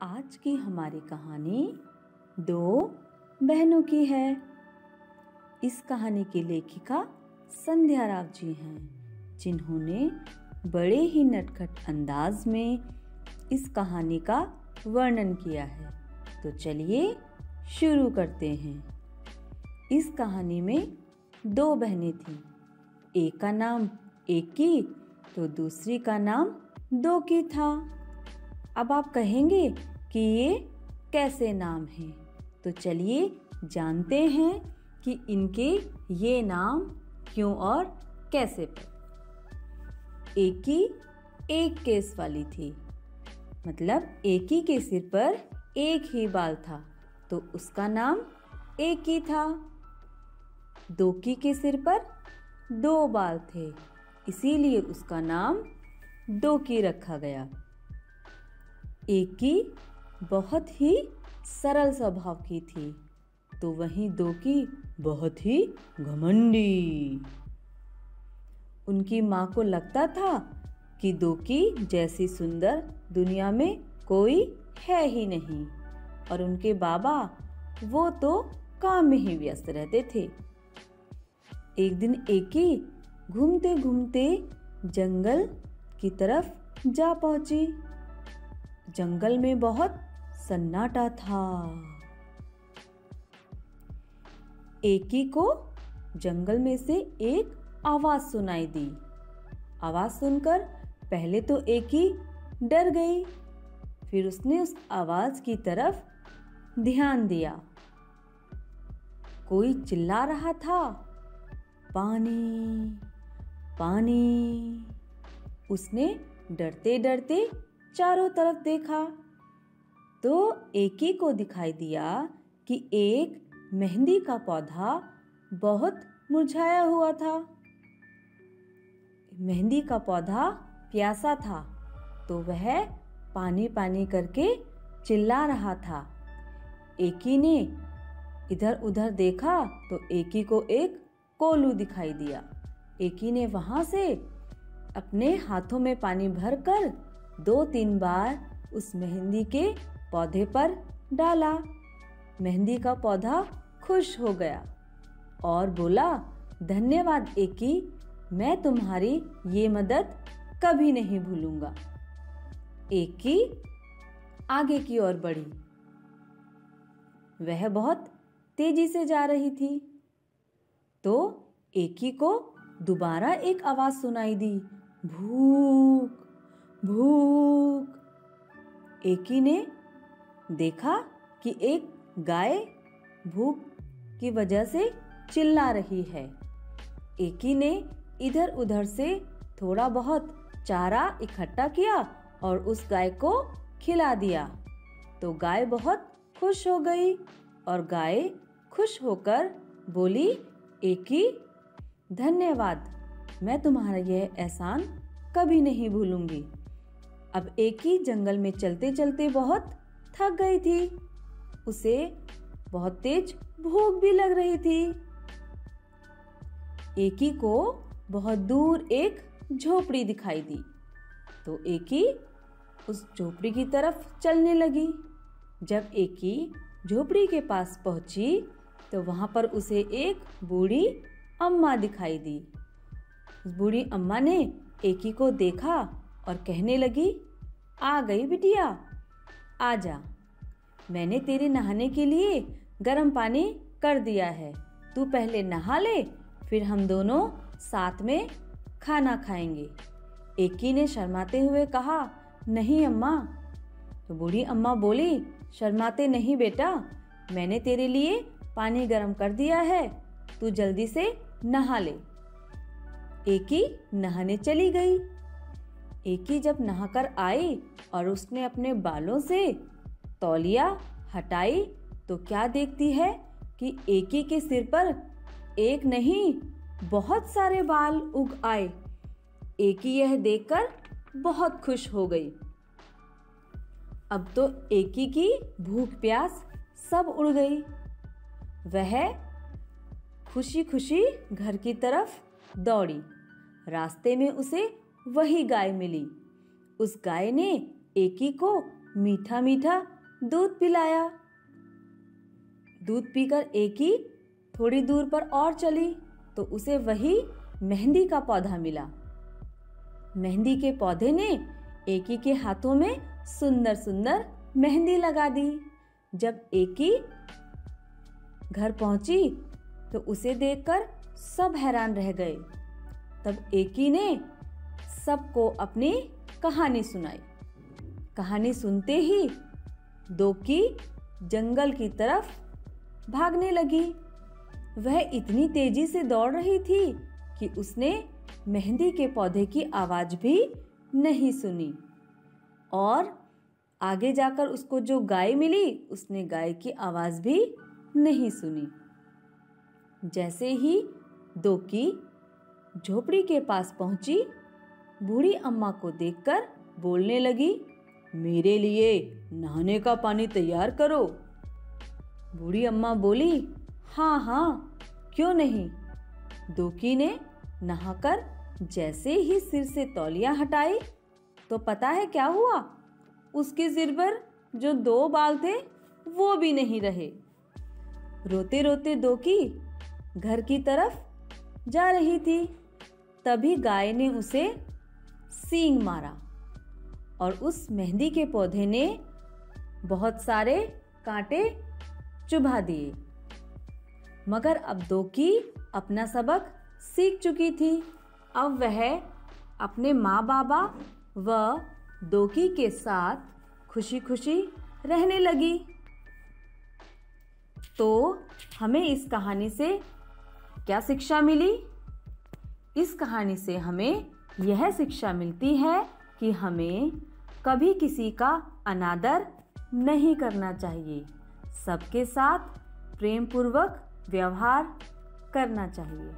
आज की हमारी कहानी दो बहनों की है। इस कहानी की लेखिका संध्या राव जी हैं, जिन्होंने बड़े ही नटखट अंदाज में इस कहानी का वर्णन किया है। तो चलिए शुरू करते हैं। इस कहानी में दो बहनें थीं। एक का नाम एकी तो दूसरी का नाम दोकी था। अब आप कहेंगे कि ये कैसे नाम हैं? तो चलिए जानते हैं कि इनके ये नाम क्यों और कैसे पड़े। एकी एक केस वाली थी, मतलब एकी के सिर पर एक ही बाल था, तो उसका नाम एकी था। दोकी के सिर पर दो बाल थे, इसीलिए उसका नाम दोकी रखा गया। एकी बहुत ही सरल स्वभाव की थी, तो वहीं दोकी बहुत ही घमंडी। उनकी माँ को लगता था कि दोकी जैसी सुंदर दुनिया में कोई है ही नहीं, और उनके बाबा वो तो काम में ही व्यस्त रहते थे। एक दिन एकी घूमते घूमते जंगल की तरफ जा पहुंची। जंगल में बहुत सन्नाटा था। एकी को जंगल में से एक आवाज सुनाई दी। आवाज सुनकर पहले तो एकी डर गई, फिर उसने उस आवाज की तरफ ध्यान दिया। कोई चिल्ला रहा था, पानी पानी। उसने डरते डरते चारों तरफ देखा तो एकी को दिखाई दिया कि एक मेहंदी का पौधा बहुत मुरझाया हुआ था। मेहंदी का पौधा प्यासा था, तो वह पानी पानी करके चिल्ला रहा था। एकी ने इधर उधर देखा तो एकी को एक कोलू दिखाई दिया। एकी ने वहां से अपने हाथों में पानी भरकर 2-3 बार उस मेहंदी के पौधे पर डाला। मेहंदी का पौधा खुश हो गया और बोला, धन्यवाद एकी, मैं तुम्हारी ये मदद कभी नहीं भूलूंगा। एकी आगे की ओर बढ़ी। वह बहुत तेजी से जा रही थी, तो एकी को दोबारा एक आवाज सुनाई दी, भूख भूख। एकी ने देखा कि एक गाय भूख की वजह से चिल्ला रही है। एकी ने इधर उधर से थोड़ा बहुत चारा इकट्ठा किया और उस गाय को खिला दिया, तो गाय बहुत खुश हो गई और गाय खुश होकर बोली, एकी धन्यवाद, मैं तुम्हारा यह एहसान कभी नहीं भूलूंगी। अब एकी जंगल में चलते चलते बहुत थक गई थी। उसे बहुत तेज भूख भी लग रही थी। एकी को बहुत दूर एक झोपड़ी दिखाई दी, तो एकी उस झोपड़ी की तरफ चलने लगी। जब एकी झोपड़ी के पास पहुंची तो वहां पर उसे एक बूढ़ी अम्मा दिखाई दी। उस बूढ़ी अम्मा ने एकी को देखा और कहने लगी, आ गई बिटिया, आ जा, मैंने तेरे नहाने के लिए गर्म पानी कर दिया है, तू पहले नहा ले, फिर हम दोनों साथ में खाना खाएंगे। एकी ने शर्माते हुए कहा, नहीं अम्मा। तो बूढ़ी अम्मा बोली, शर्माते नहीं बेटा, मैंने तेरे लिए पानी गर्म कर दिया है, तू जल्दी से नहा ले। एकी नहाने चली गई। एकी जब नहाकर आई और उसने अपने बालों से तौलिया हटाई तो क्या देखती है कि एकी के सिर पर एक नहीं बहुत सारे बाल उग आए। एकी यह देखकर बहुत खुश हो गई। अब तो एकी की भूख प्यास सब उड़ गई। वह खुशी खुशी घर की तरफ दौड़ी। रास्ते में उसे वही गाय मिली। उस गाय ने एकी को मीठा मीठा दूध पिलाया। दूध पीकर एकी थोड़ी दूर पर और चली तो उसे वही मेहंदी का पौधा मिला। मेहंदी के पौधे ने एकी के हाथों में सुंदर सुंदर मेहंदी लगा दी। जब एकी घर पहुंची तो उसे देखकर सब हैरान रह गए। तब एकी ने सबको अपनी कहानी सुनाई। कहानी सुनते ही दोकी जंगल की तरफ भागने लगी। वह इतनी तेजी से दौड़ रही थी कि उसने मेहंदी के पौधे की आवाज भी नहीं सुनी। और आगे जाकर उसको जो गाय मिली उसने गाय की आवाज भी नहीं सुनी। जैसे ही दोकी झोपड़ी के पास पहुंची, बूढ़ी अम्मा को देखकर बोलने लगी, मेरे लिए नहाने का पानी तैयार करो। बूढ़ी अम्मा बोली, हाँ हाँ क्यों नहीं। दोकी ने नहाकर जैसे ही सिर से तौलिया हटाई तो पता है क्या हुआ? उसके सिर पर जो 2 बाल थे वो भी नहीं रहे। रोते रोते दोकी घर की तरफ जा रही थी। तभी गाय ने उसे सींग मारा और उस मेहंदी के पौधे ने बहुत सारे कांटे चुभा दिए। मगर अब दोकी अपना सबक सीख चुकी थी। अब वह अपने माँ बाबा व दोकी के साथ खुशी खुशी रहने लगी। तो हमें इस कहानी से क्या शिक्षा मिली? इस कहानी से हमें यह शिक्षा मिलती है कि हमें कभी किसी का अनादर नहीं करना चाहिए। सबके साथ प्रेम पूर्वक व्यवहार करना चाहिए।